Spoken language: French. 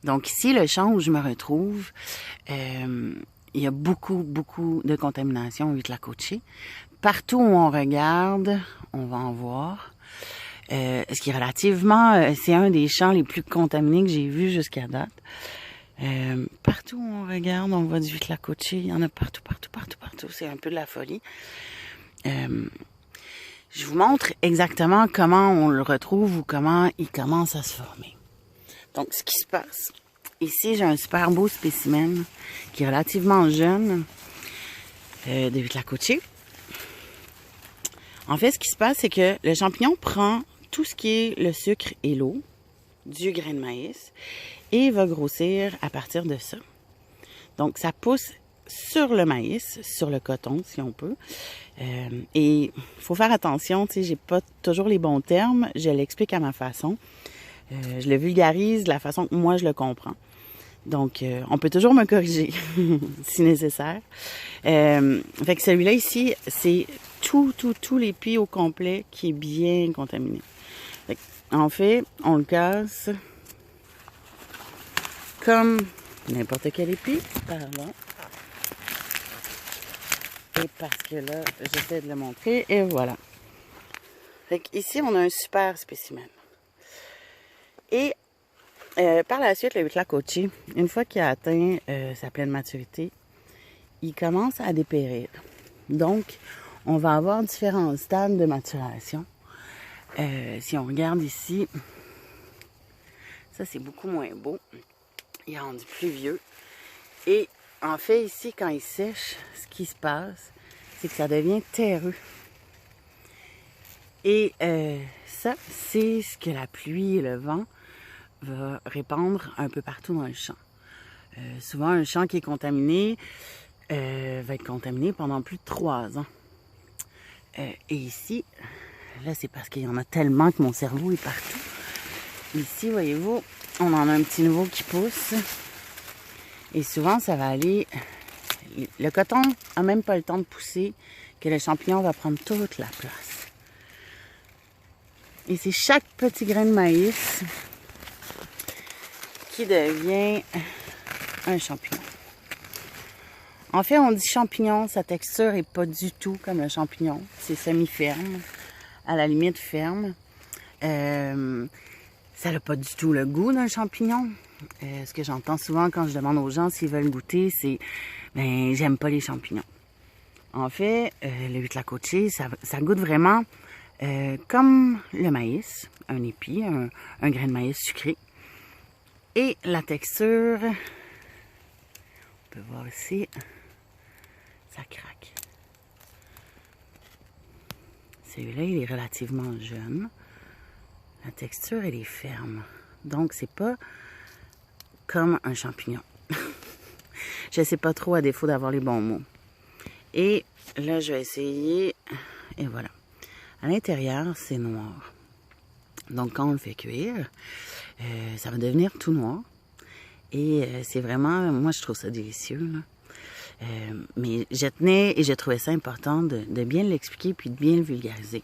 Donc ici, le champ où je me retrouve, il y a beaucoup de contamination avec la coachée. Partout où on regarde, on va en voir. Ce qui est relativement, c'est un des champs les plus contaminés que j'ai vus jusqu'à date. Partout où on regarde, on voit du huitlacoche. Il y en a partout. C'est un peu de la folie. Je vous montre exactement comment on le retrouve ou comment il commence à se former. Donc, ce qui se passe, ici, j'ai un super beau spécimen qui est relativement jeune de huitlacoche. En fait, ce qui se passe, c'est que le champignon prend tout ce qui est le sucre et l'eau du grain de maïs et va grossir à partir de ça. Donc, ça pousse sur le maïs, sur le coton, si on peut. Et il faut faire attention, tu sais, j'ai pas toujours les bons termes, je l'explique à ma façon. Je le vulgarise de la façon que moi je le comprends. Donc, on peut toujours me corriger si nécessaire. Fait que celui-là ici, c'est tout l'épi au complet qui est bien contaminé. Fait en fait, on le casse comme n'importe quel épi. Pardon. Et parce que là, j'essaie de le montrer. Et voilà. Fait qu'ici, on a un super spécimen. Et par la suite, le huitlacoche, une fois qu'il a atteint sa pleine maturité, il commence à dépérir. Donc, on va avoir différents stades de maturation. Si on regarde ici, ça c'est beaucoup moins beau. Il est rendu plus vieux. Et en fait, ici, quand il sèche, ce qui se passe, c'est que ça devient terreux. Et ça, c'est ce que la pluie et le vent va répandre un peu partout dans le champ. Souvent, un champ qui est contaminé va être contaminé pendant plus de 3 ans. Et ici, là, c'est parce qu'il y en a tellement que mon cerveau est partout. Ici, voyez-vous, on en a un petit nouveau qui pousse. Et souvent, ça va aller... Le coton n'a même pas le temps de pousser que le champignon va prendre toute la place. Et c'est chaque petit grain de maïs qui devient un champignon. En fait, on dit champignon, sa texture n'est pas du tout comme le champignon. C'est semi-ferme, à la limite ferme. Ça n'a pas du tout le goût d'un champignon. Ce que j'entends souvent quand je demande aux gens s'ils veulent goûter, c'est « ben j'aime pas les champignons ». En fait, le huitlacoche, ça goûte vraiment comme le maïs, un épi, un grain de maïs sucré. Et la texture, on peut voir ici, ça craque. Celui-là, il est relativement jeune. La texture, elle est ferme. Donc, c'est pas comme un champignon. Je sais pas trop à défaut d'avoir les bons mots. Et là, je vais essayer. Et voilà. À l'intérieur, c'est noir. Donc, quand on le fait cuire, ça va devenir tout noir. Et c'est vraiment... Moi, je trouve ça délicieux, là. Mais je tenais et je trouvais ça important de bien l'expliquer puis de bien le vulgariser.